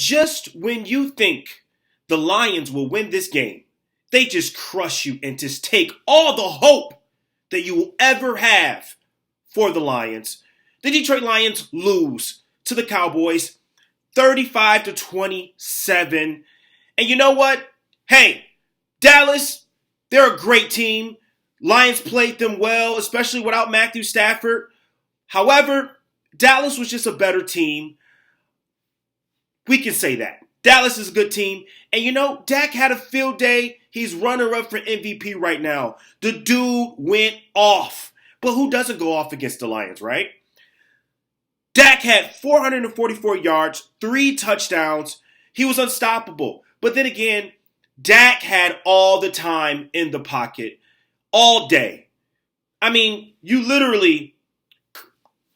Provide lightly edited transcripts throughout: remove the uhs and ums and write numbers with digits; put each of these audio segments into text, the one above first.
just when you think the Lions will win this game, they just crush you and just take all the hope that you will ever have for the Lions. The Detroit Lions lose to the Cowboys 35-27. And you know what? Hey, Dallas, they're a great team. Lions played them well, especially without Matthew Stafford. However, Dallas was just a better team. We can say that. Dallas is a good team. And you know, Dak had a field day. He's runner-up for MVP right now. The dude went off. But who doesn't go off against the Lions, right? Dak had 444 yards, 3 touchdowns. He was unstoppable. But then again, Dak had all the time in the pocket, all day. I mean, you literally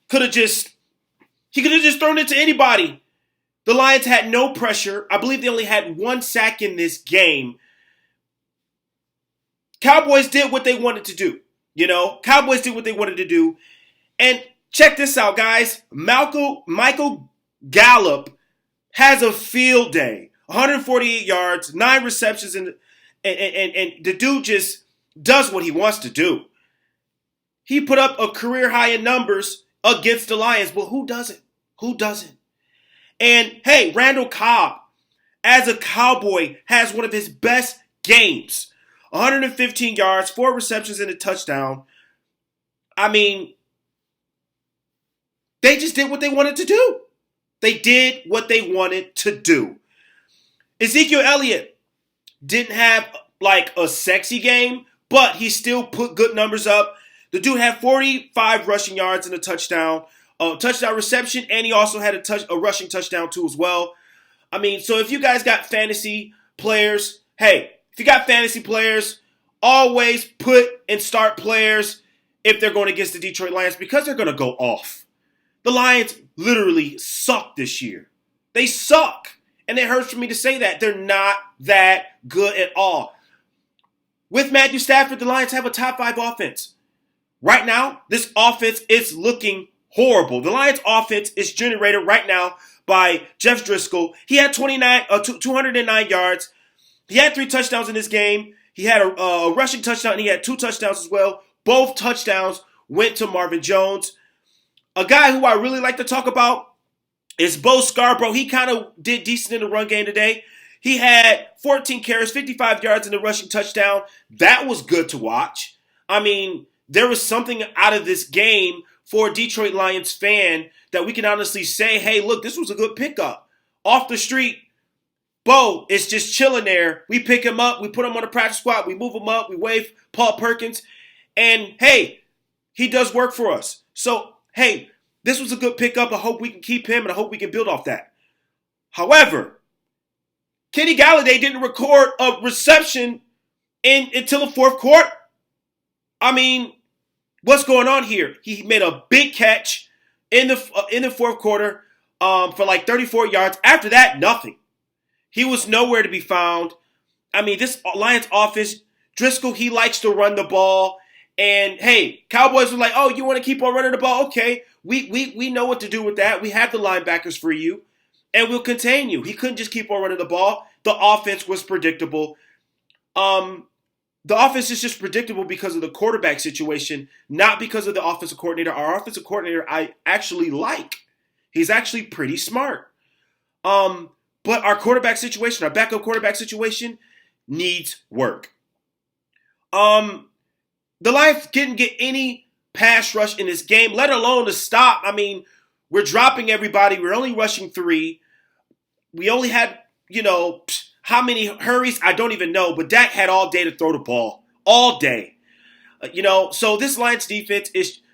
could have just thrown it to anybody. The Lions had no pressure. I believe they only had 1 sack in this game. Cowboys did what they wanted to do. You know, Cowboys did what they wanted to do. And check this out, guys. Michael Gallup has a field day. 148 yards, 9 receptions, and the dude just does what he wants to do. He put up a career high in numbers against the Lions, but who doesn't? Who doesn't? And hey, Randall Cobb, as a Cowboy, has one of his best games. 115 yards, 4 receptions, and a touchdown. I mean, they just did what they wanted to do. They did what they wanted to do. Ezekiel Elliott didn't have like a sexy game, but he still put good numbers up. The dude had 45 rushing yards and a touchdown reception, and he also had a rushing touchdown too as well. I mean, so if you guys got fantasy players, hey, if you got fantasy players, always put and start players if they're going against the Detroit Lions because they're going to go off. The Lions literally suck this year. They suck. And it hurts for me to say that. They're not that good at all. With Matthew Stafford, the Lions have a top 5 offense. Right now, this offense is looking horrible. The Lions offense is generated right now by Jeff Driscoll. He had 209 yards. He had 3 touchdowns in this game. He had a rushing touchdown, and he had 2 touchdowns as well. Both touchdowns went to Marvin Jones. A guy who I really like to talk about is Bo Scarborough. He kind of did decent in the run game today. He had 14 carries, 55 yards, and a rushing touchdown. That was good to watch. I mean, there was something out of this game for a Detroit Lions fan that we can honestly say, hey, look, this was a good pickup. Off the street, Bo is just chilling there. We pick him up. We put him on the practice squad. We move him up. We wave Paul Perkins. And, hey, he does work for us. So, hey, this was a good pickup. I hope we can keep him, and I hope we can build off that. However, Kenny Galladay didn't record a reception until the 4th quarter. I mean, what's going on here? He made a big catch in the 4th quarter for like 34 yards. After that, nothing. He was nowhere to be found. I mean, this Lions offense, Driscoll, he likes to run the ball. And, hey, Cowboys were like, oh, you want to keep on running the ball? Okay, we know what to do with that. We have the linebackers for you, and we'll contain you. He couldn't just keep on running the ball. The offense was predictable. The offense is just predictable because of the quarterback situation, not because of the offensive coordinator. Our offensive coordinator I actually like. He's actually pretty smart. But our quarterback situation, our backup quarterback situation, needs work. The Lions didn't get any pass rush in this game, let alone to stop. I mean, we're dropping everybody. We're only rushing 3. We only had, how many hurries? I don't even know. But Dak had all day to throw the ball. All day. So this Lions defense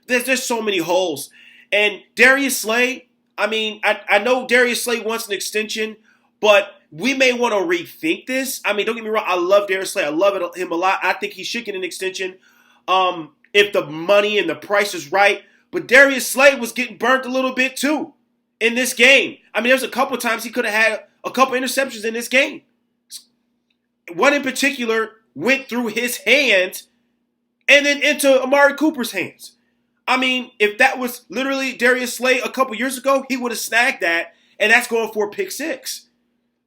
there's so many holes. And Darius Slay, I mean, I know Darius Slay wants an extension, but we may want to rethink this. I mean, don't get me wrong. I love Darius Slay. I love him a lot. I think he should get an extension if the money and the price is right. But Darius Slay was getting burnt a little bit too in this game. I mean, there's a couple times he could have had a couple interceptions in this game. One in particular went through his hands and then into Amari Cooper's hands. I mean, if that was literally Darius Slay a couple years ago, he would have snagged that, and that's going for a pick 6.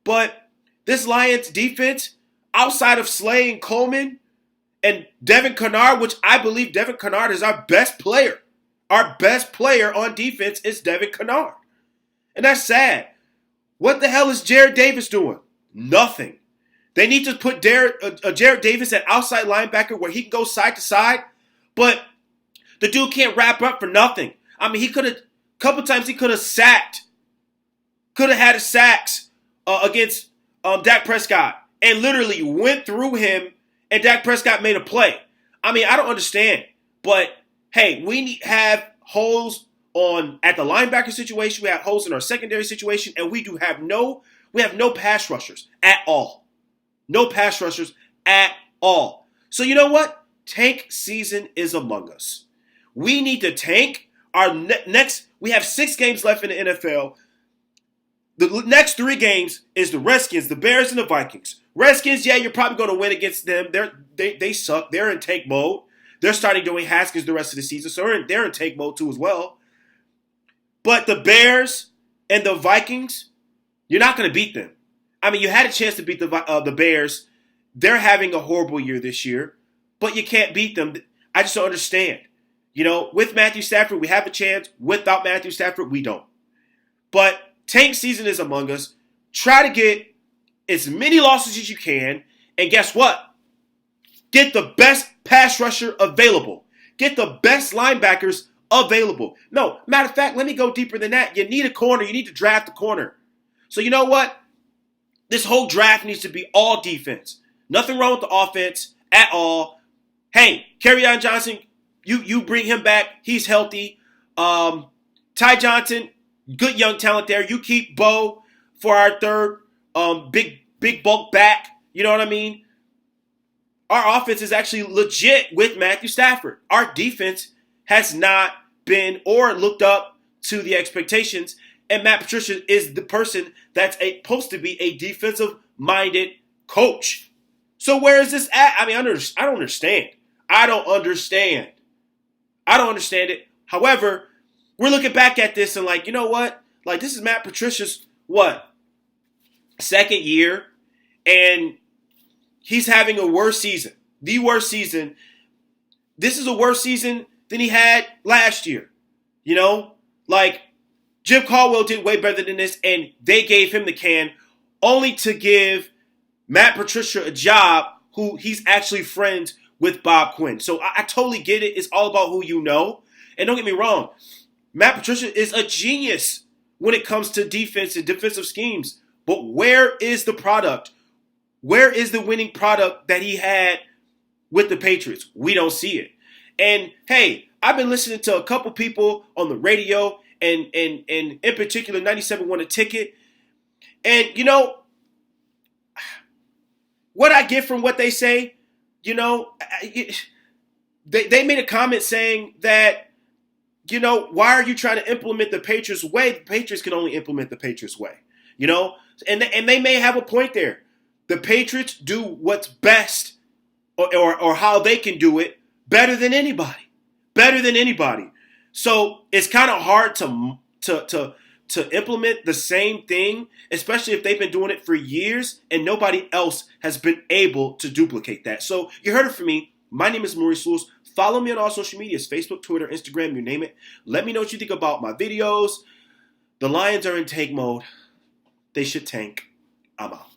But this Lions defense, outside of Slay and Coleman and Devin Kennard, which I believe Devin Kennard is our best player. Our best player on defense is Devin Kennard. And that's sad. What the hell is Jared Davis doing? Nothing. They need to put Jared Davis at outside linebacker where he can go side to side. But the dude can't wrap up for nothing. I mean, he could have, a couple times he could have sacked. Could have had a sacks against Dak Prescott. And literally went through him and Dak Prescott made a play. I mean, I don't understand. But, hey, we have holes at the linebacker situation. We have holes in our secondary situation. And we have no pass rushers at all. No pass rushers at all. So you know what? Tank season is among us. We need to tank. We have 6 games left in the NFL. The next 3 games is the Redskins, the Bears, and the Vikings. Redskins, yeah, you're probably going to win against them. They suck. They're in tank mode. They're starting Dwayne Haskins the rest of the season, so they're in tank mode too as well. But the Bears and the Vikings, you're not going to beat them. I mean, you had a chance to beat the Bears. They're having a horrible year this year, but you can't beat them. I just don't understand. You know, with Matthew Stafford, we have a chance. Without Matthew Stafford, we don't. But tank season is among us. Try to get as many losses as you can. And guess what? Get the best pass rusher available. Get the best linebackers available. No, matter of fact, let me go deeper than that. You need a corner. You need to draft a corner. So you know what? This whole draft needs to be all defense. Nothing wrong with the offense at all. Hey, Kerryon Johnson, you bring him back. He's healthy. Ty Johnson, good young talent there. You keep Bo for our third big bulk back. You know what I mean? Our offense is actually legit with Matthew Stafford. Our defense has not been or looked up to the expectations. And Matt Patricia is the person that's supposed to be a defensive-minded coach. So where is this at? I mean, I don't understand. I don't understand it. However, we're looking back at this and like, you know what? Like, this is Matt Patricia's, second year. And he's having a worse season. The worst season. This is a worse season than he had last year. You know? Like, Jim Caldwell did way better than this, and they gave him the can only to give Matt Patricia a job who he's actually friends with Bob Quinn. So I totally get it. It's all about who you know. And don't get me wrong, Matt Patricia is a genius when it comes to defense and defensive schemes. But where is the product? Where is the winning product that he had with the Patriots? We don't see it. And hey, I've been listening to a couple people on the radio and in particular 97 Won a Ticket. And, you know, what I get from what they say, you know, they made a comment saying that, you know, why are you trying to implement the Patriots way? The Patriots can only implement the Patriots way, you know, and they may have a point there. The Patriots do what's best or how they can do it better than anybody. So it's kind of hard to implement the same thing, especially if they've been doing it for years and nobody else has been able to duplicate that. So you heard it from me. My name is Maurice Lewis. Follow me on all social medias, Facebook, Twitter, Instagram, you name it. Let me know what you think about my videos. The Lions are in tank mode. They should tank. I'm out.